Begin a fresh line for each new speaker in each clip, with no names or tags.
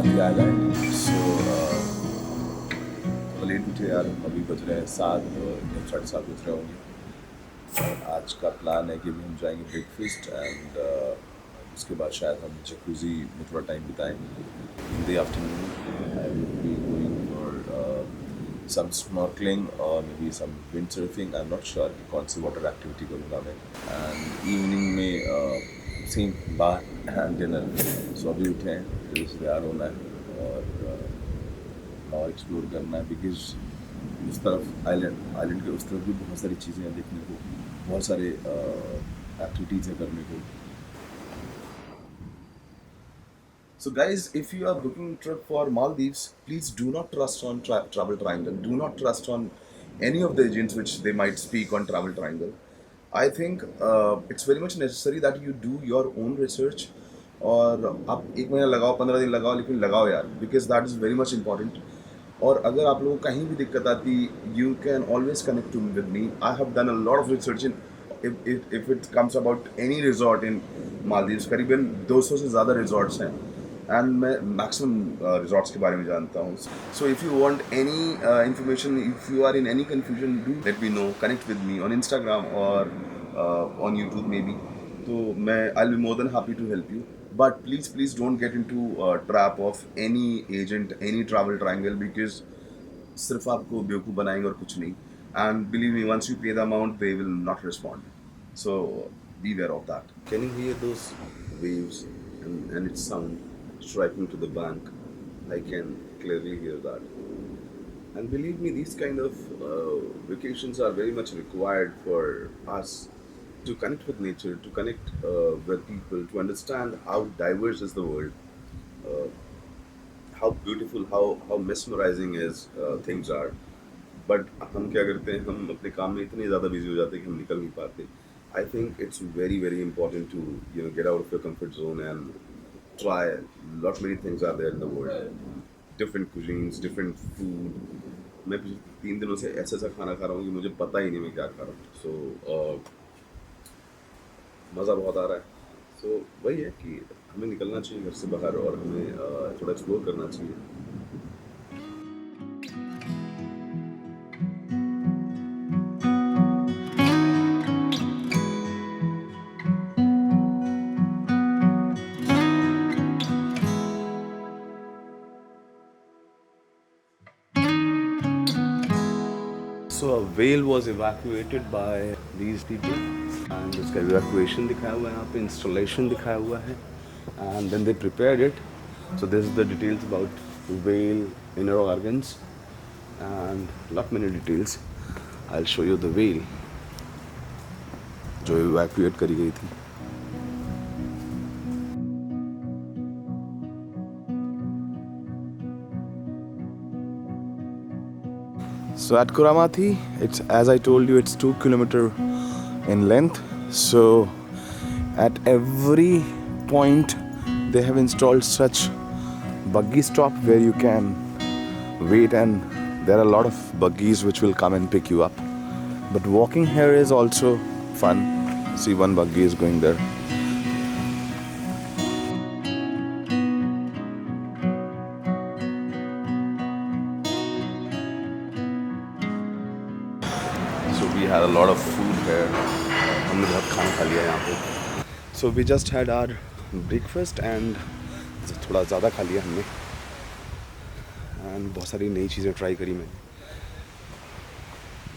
कुरामाती island. So थोड़ा late उठे यार, अभी बज रहे हैं 7, 7:30 बज रहे होंगे. और आज का प्लान है कि अभी हम जाएंगे ब्रेकफास्ट एंड उसके बाद शायद हम जकूजी में थोड़ा टाइम बिताएंगे. In the afternoon I will be going for some snorkeling or maybe some windsurfing. I'm not sure कि कौन सी वाटर एक्टिविटी करूँगा मैं. एंड इवनिंग में सेम बार एंड डिनर. सो अभी उठे हैं, फिर से तैयार होना है और एक्सप्लोर करना है. बिकॉज उस तरफ आइलैंड के उस तरफ भी बहुत सारी चीज़ें हैं देखने को, बहुत सारे एक्टिविटीज़ हैं करने को. So guys, if you are booking a trip for Maldives, please do not trust on Travel Triangle. Do not trust on any of the agents which they might speak on Travel Triangle. I think it's very much necessary that you do your own research. और आप एक महीना लगाओ, 15 दिन लगाओ, लेकिन लगाओ यार, because that is very much important. और अगर आप लोगों को कहीं भी दिक्कत आती, you can always connect with me. I have done a lot of research in if it comes about any resort in Maldives. करीबन 200 से ज़्यादा resorts हैं. एंड मैं मैक्सिमम रिजॉर्ट्स के बारे में जानता हूँ. So if you want any information, if you are in any confusion, do let me know. Connect with me on Instagram और ऑन यूट्यूब मे बी. तो मैं I will be more than happy to help you. But please don't get into trap of any agent, any travel triangle, because सिर्फ आपको बेवकूफ़ बनाएंगे और कुछ नहीं. And believe me, once you pay the amount they will not respond. So beware of that. Can you hear those waves and its sound striking to the bank? I can clearly hear that. And believe me, these kind of vacations are very much required for us to connect with nature, to connect with people, to understand how diverse is the world, uh, how beautiful, how mesmerizing is things are. But हम क्या करते हैं, हम अपने काम में इतने ज़्यादा बिजी हो जाते हैं कि हम निकल नहीं पाते. I think it's very important to get out of your comfort zone and try. Lot many things are there in the world, different cuisines, different food. मैं पिछले 3 दिनों से ऐसा खाना खा रहा हूँ कि मुझे पता ही नहीं मैं क्या खा रहा हूँ. So मज़ा बहुत आ रहा है. So वही है कि हमें निकलना चाहिए घर से बाहर और हमें थोड़ा एक्सप्लोर करना चाहिए. So a whale was evacuated by these people, and इसका evacuation दिखाया हुआ है यहाँ पे, installation दिखाया हुआ है, and then they prepared it. So this is the details about whale inner organs and lot many details. I'll show you the whale जो evacuate करी गई थी. So at Kuramathi, it's, as I told you, it's 2 kilometers in length. So at every point they have installed such buggy stop where you can wait, and there are a lot of buggies which will come and pick you up. But walking here is also fun. See, one buggy is going there. So we had a lot of food here. हमने बहुत खाना खा लिया यहाँ पे. So we just had our breakfast and थोड़ा ज़्यादा खा लिया हमने. And बहुत सारी नई चीज़ें ट्राई करी मैंने.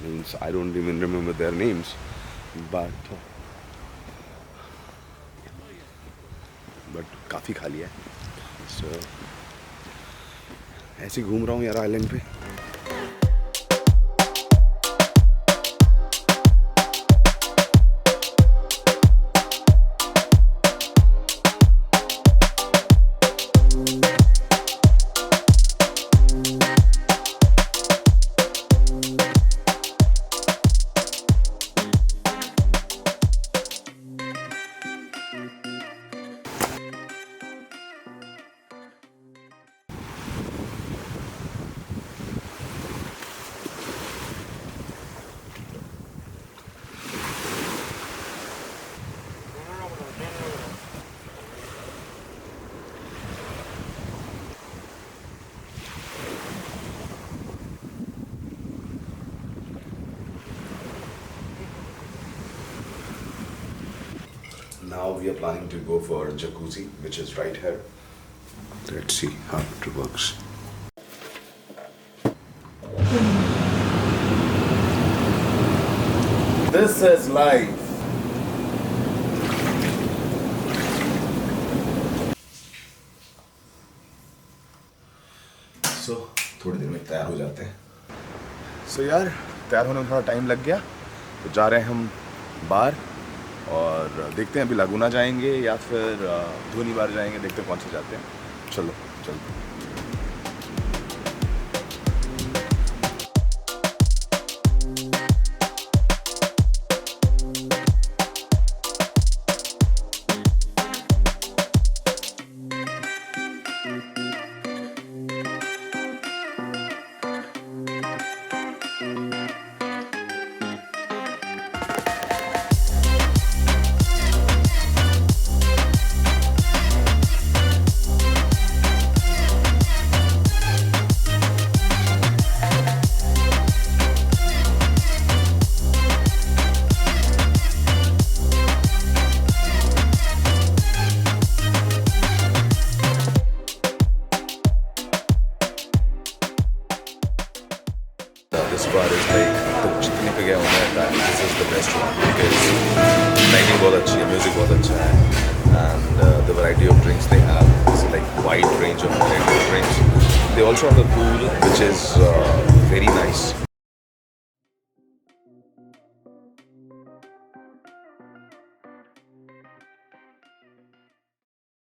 Means I don't even remember their names, but काफ़ी खा लिया है. So ऐसे घूम रहा हूँ यार आइलैंड पे. Now we are planning to go for jacuzzi, which is right here. Let's see how it works. This is life. So, थोड़ी देर में तैयार हो जाते हैं. So यार, तैयार होने में थोड़ा टाइम लग गया. तो जा रहे हैं हम बाहर और देखते हैं अभी लागूना जाएंगे या फिर धोनी बार जाएंगे. देखते हैं कौन से जाते हैं. चलो चलते हैं. This bar is like तो जितने पे गया हूँ मैं this is the best one because lighting बहुत अच्छी है, music बहुत अच्छा है, and the variety of drinks they have is like wide range of drinks. They also have a pool which is very nice.